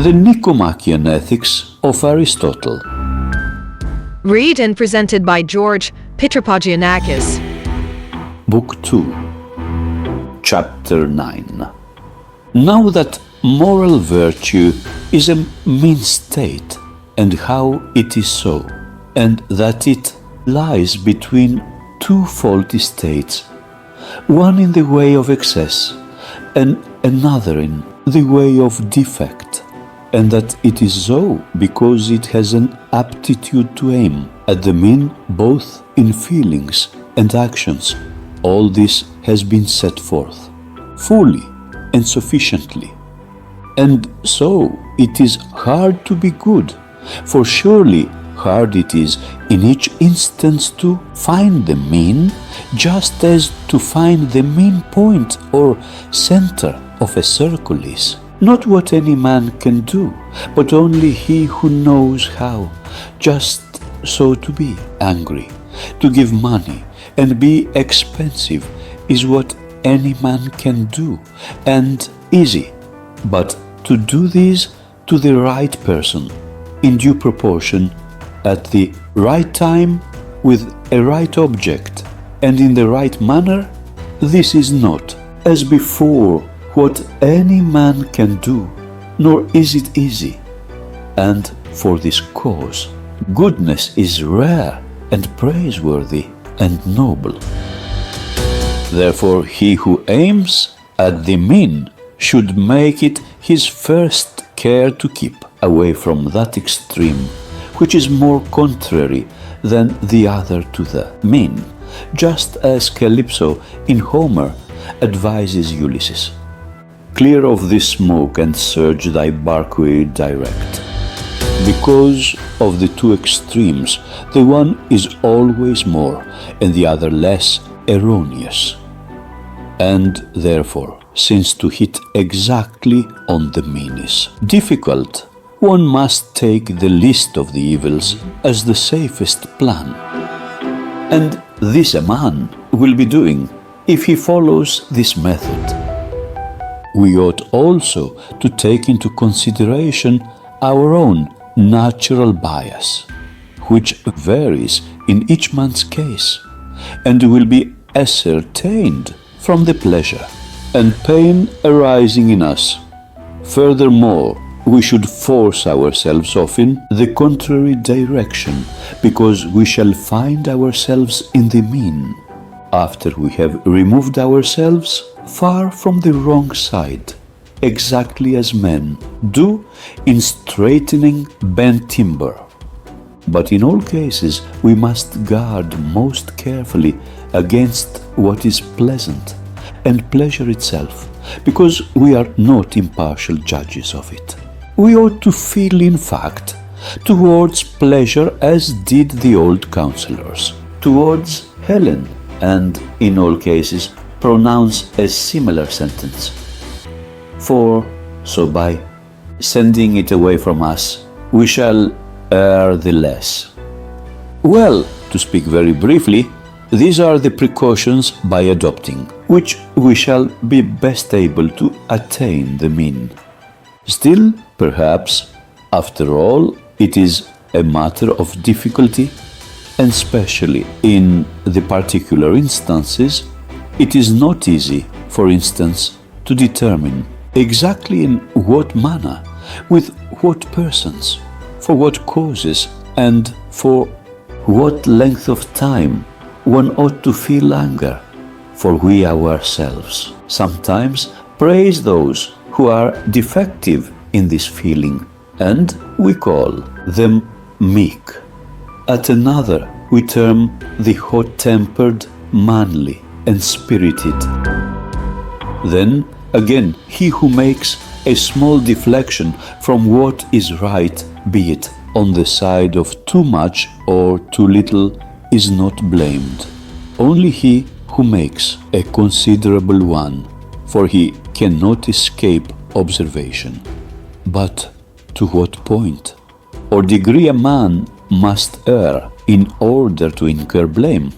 the Nicomachean Ethics of Aristotle. Read and presented by George Pitropogiannakis. Book 2, Chapter 9. Now that moral virtue is a mean state, and how it is so, and that it lies between two faulty states, one in the way of excess, and another in the way of defect, and that it is so because it has an aptitude to aim at the mean both in feelings and actions. All this has been set forth fully and sufficiently. And so it is hard to be good, for surely hard it is in each instance to find the mean, just as to find the mean point or center of a circle is. Not what any man can do, but only he who knows how, just so to be angry, to give money, and be expensive is what any man can do, and easy. But to do this to the right person, in due proportion, at the right time, with a right object, and in the right manner, this is not, as before, what any man can do, nor is it easy. And for this cause, goodness is rare and praiseworthy and noble. Therefore, he who aims at the mean should make it his first care to keep away from that extreme, which is more contrary than the other to the mean, just as Calypso in Homer advises Ulysses. Clear of this smoke and surge thy barque direct. Because of the two extremes, the one is always more, and the other less erroneous. And therefore, since to hit exactly on the mean is difficult, one must take the least of the evils as the safest plan. And this a man will be doing if he follows this method. We ought also to take into consideration our own natural bias, which varies in each man's case, and will be ascertained from the pleasure and pain arising in us. Furthermore, we should force ourselves off in the contrary direction, because we shall find ourselves in the mean, after we have removed ourselves far from the wrong side, exactly as men do in straightening bent timber. But in all cases we must guard most carefully against what is pleasant and pleasure itself, because we are not impartial judges of it. We ought to feel, in fact, towards pleasure as did the old counselors towards Helen, and in all cases pronounce a similar sentence. For so by sending it away from us, we shall err the less. Well, to speak very briefly, these are the precautions by adopting, which we shall be best able to attain the mean. Still, perhaps, after all, it is a matter of difficulty, and especially in the particular instances, it is not easy, for instance, to determine exactly in what manner, with what persons, for what causes, and for what length of time one ought to feel anger, for we ourselves sometimes praise those who are defective in this feeling, and we call them meek. At another we term the hot-tempered manly and spirited. Then again, he who makes a small deflection from what is right, be it on the side of too much or too little, is not blamed. Only he who makes a considerable one, for he cannot escape observation. But to what point or degree a man must err in order to incur blame,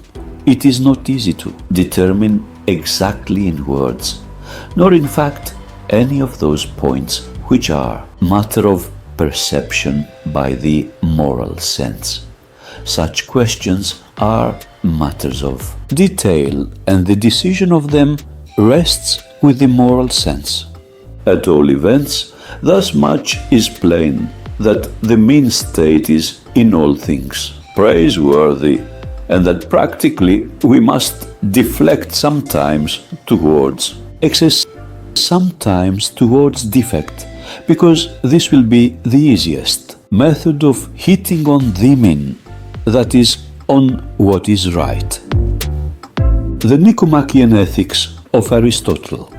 it is not easy to determine exactly in words, nor in fact any of those points which are matter of perception by the moral sense. Such questions are matters of detail, and the decision of them rests with the moral sense. At all events, thus much is plain, that the mean state is in all things praiseworthy, and that practically we must deflect sometimes towards excess, sometimes towards defect, because this will be the easiest method of hitting on the mean, that is, on what is right. The Nicomachean Ethics of Aristotle.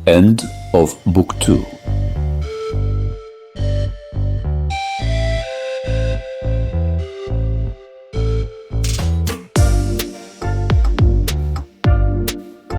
End of Book 2.